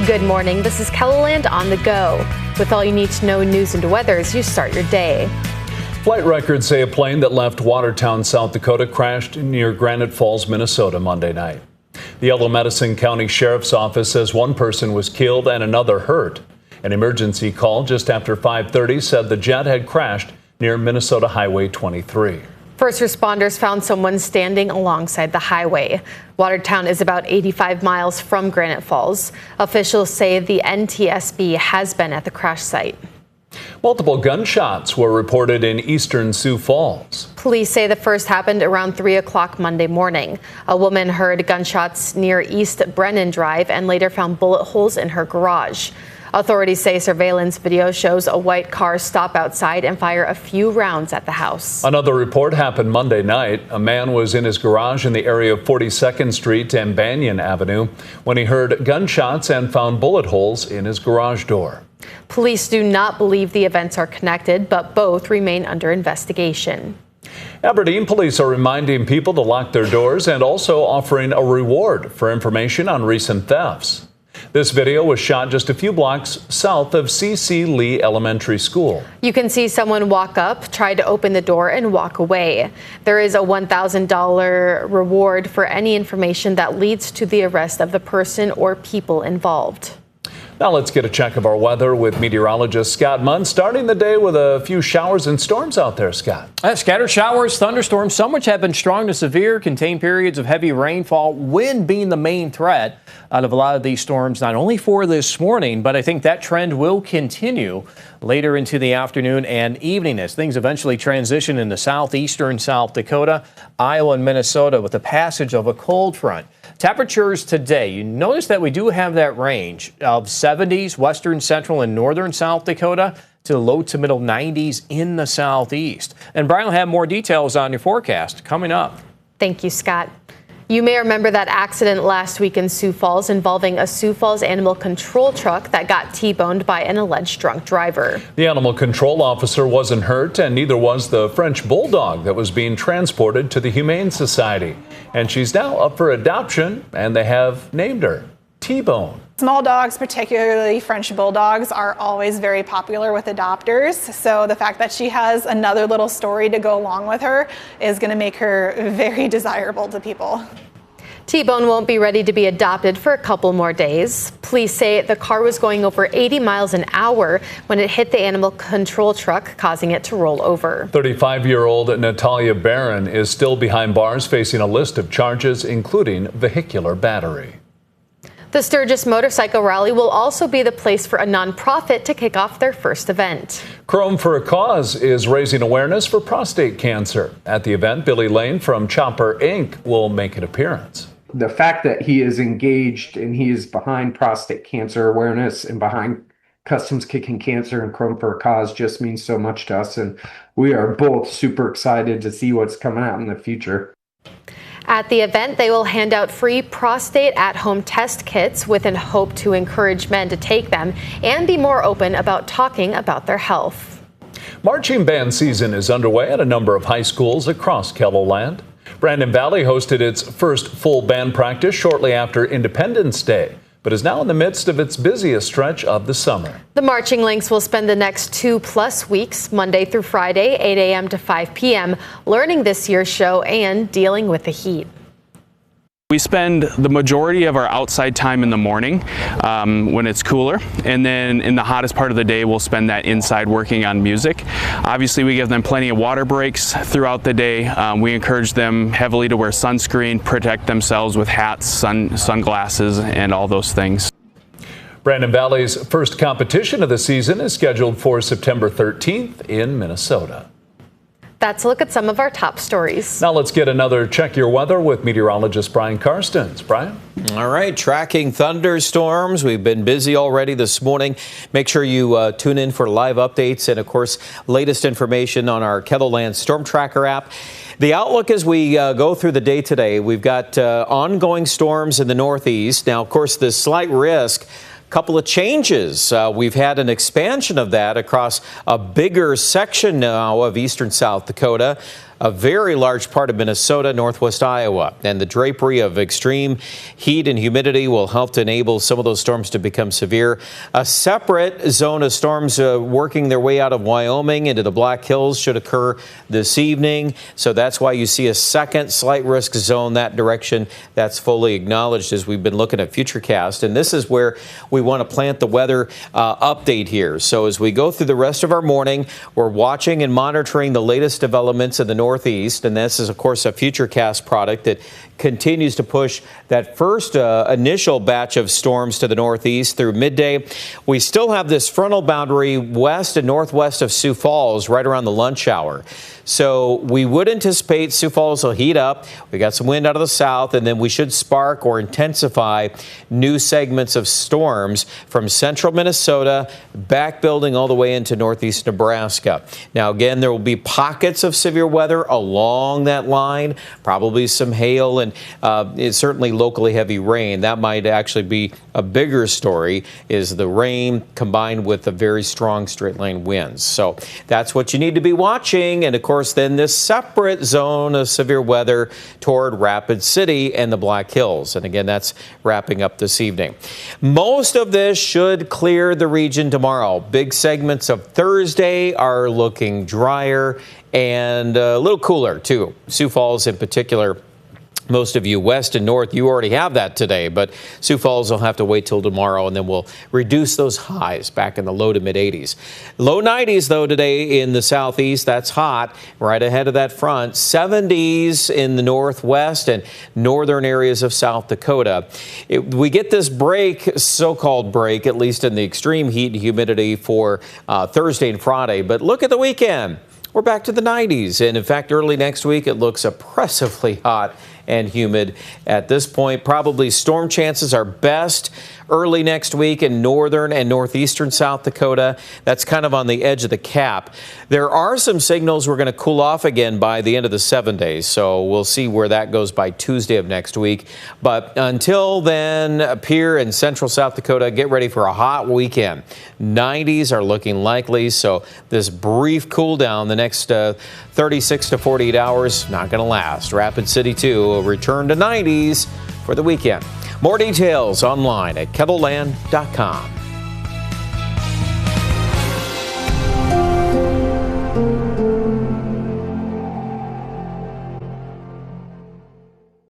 Good morning. This is KELOLAND on the go. With all you need to know news and weather as you start your day. Flight records say a plane that left Watertown, South Dakota crashed near Granite Falls, Minnesota Monday night. The Yellow Medicine County Sheriff's Office says one person was killed and another hurt. An emergency call just after 5:30 said the jet had crashed near Minnesota Highway 23. First responders found someone standing alongside the highway. Watertown is about 85 miles from Granite Falls. Officials say the NTSB has been at the crash site. Multiple gunshots were reported in eastern Sioux Falls. Police say the first happened around 3 o'clock Monday morning. A woman heard gunshots near East Brennan Drive and later found bullet holes in her garage. Authorities say surveillance video shows a white car stop outside and fire a few rounds at the house. Another report happened Monday night. A man was in his garage in the area of 42nd Street and Banyan Avenue when he heard gunshots and found bullet holes in his garage door. Police do not believe the events are connected, but both remain under investigation. Aberdeen police are reminding people to lock their doors and also offering a reward for information on recent thefts. This video was shot just a few blocks south of C.C. Lee Elementary School. You can see someone walk up, try to open the door, and walk away. There is a $1,000 reward for any information that leads to the arrest of the person or people involved. Now let's get a check of our weather with meteorologist Scott Munn, starting the day with a few showers and storms out there, Scott. Scattered showers, thunderstorms, some which have been strong to severe, contain periods of heavy rainfall, wind being the main threat out of a lot of these storms, not only for this morning, but I think that trend will continue later into the afternoon and evening as things eventually transition into southeastern South Dakota, Iowa, and Minnesota with the passage of a cold front. Temperatures today, you notice that we do have that range of 70s, western, central, and northern South Dakota to low to middle 90s in the southeast. And Brian will have more details on your forecast coming up. Thank you, Scott. You may remember that accident last week in Sioux Falls involving a Sioux Falls animal control truck that got T-boned by an alleged drunk driver. The animal control officer wasn't hurt, and neither was the French bulldog that was being transported to the Humane Society. And she's now up for adoption, and they have named her T-Bone. Small dogs, particularly French bulldogs, are always very popular with adopters. So the fact that she has another little story to go along with her is going to make her very desirable to people. T-Bone won't be ready to be adopted for a couple more days. Police say the car was going over 80 miles an hour when it hit the animal control truck, causing it to roll over. 35-year-old Natalia Barron is still behind bars, facing a list of charges, including vehicular battery. The Sturgis Motorcycle Rally will also be the place for a nonprofit to kick off their first event. Chrome for a Cause is raising awareness for prostate cancer. At the event, Billy Lane from Chopper Inc. will make an appearance. The fact that he is engaged and he is behind prostate cancer awareness and behind Customs Kicking Cancer and Chrome for a Cause just means so much to us. And we are both super excited to see what's coming out in the future. At the event, they will hand out free prostate at-home test kits with a hope to encourage men to take them and be more open about talking about their health. Marching band season is underway at a number of high schools across KELOLAND. Brandon Valley hosted its first full band practice shortly after Independence Day, but is now in the midst of its busiest stretch of the summer. The Marching Links will spend the next 2+ weeks, Monday through Friday, 8 a.m. to 5 p.m., learning this year's show and dealing with the heat. We spend the majority of our outside time in the morning when it's cooler, and then in the hottest part of the day we'll spend that inside working on music. Obviously we give them plenty of water breaks throughout the day. We encourage them heavily to wear sunscreen, protect themselves with hats, sunglasses, and all those things. Brandon Valley's first competition of the season is scheduled for September 13th in Minnesota. That's a look at some of our top stories. Now let's get another Check Your Weather with meteorologist Brian Karstens. Brian? All right, tracking thunderstorms. We've been busy already this morning. Make sure you tune in for live updates and, of course, latest information on our KELOLAND Storm Tracker app. The outlook as we go through the day today, we've got ongoing storms in the northeast. Now, of course, the slight risk. Couple of changes. We've had an expansion of that across a bigger section now of eastern South Dakota. a very large part of Minnesota, northwest Iowa. And the drapery of extreme heat and humidity will help to enable some of those storms to become severe. A separate zone of storms working their way out of Wyoming into the Black Hills should occur this evening. So that's why you see a second slight risk zone that direction. That's fully acknowledged as we've been looking at Futurecast. And this is where we want to plant the weather update here. So as we go through the rest of our morning, we're watching and monitoring the latest developments in the Northeast. And this is, of course, a Futurecast product that continues to push that first initial batch of storms to the northeast through midday. We still have this frontal boundary west and northwest of Sioux Falls right around the lunch hour. So we would anticipate Sioux Falls will heat up. We got some wind out of the south, and then we should spark or intensify new segments of storms from central Minnesota, back building all the way into northeast Nebraska. Now, again, there will be pockets of severe weather along that line, probably some hail and it's certainly locally heavy rain. That might actually be a bigger story, is the rain combined with the very strong straight line winds. So that's what you need to be watching. And of course, then this separate zone of severe weather toward Rapid City and the Black Hills. And again, that's wrapping up this evening. Most of this should clear the region tomorrow. Big segments of Thursday are looking drier and a little cooler too. Sioux Falls in particular. Most of you west and north, you already have that today, but Sioux Falls will have to wait till tomorrow, and then we'll reduce those highs back in the low to mid 80s. Low 90s, though, today in the southeast. That's hot, right ahead of that front. 70s in the northwest and northern areas of South Dakota. We get this break, so-called break, at least in the extreme heat and humidity for Thursday and Friday. But look at the weekend. We're back to the 90s, and in fact, early next week, it looks oppressively hot and humid at this point. Probably storm chances are best early next week in northern and northeastern South Dakota. That's kind of on the edge of the cap. There are some signals we're going to cool off again by the end of the 7 days, so we'll see where that goes by Tuesday of next week. But until then, up here in central South Dakota, get ready for a hot weekend. 90s are looking likely, so this brief cool down the next 36 to 48 hours, not going to last. Rapid City, too, will return to 90s for the weekend. More details online at kettleland.com.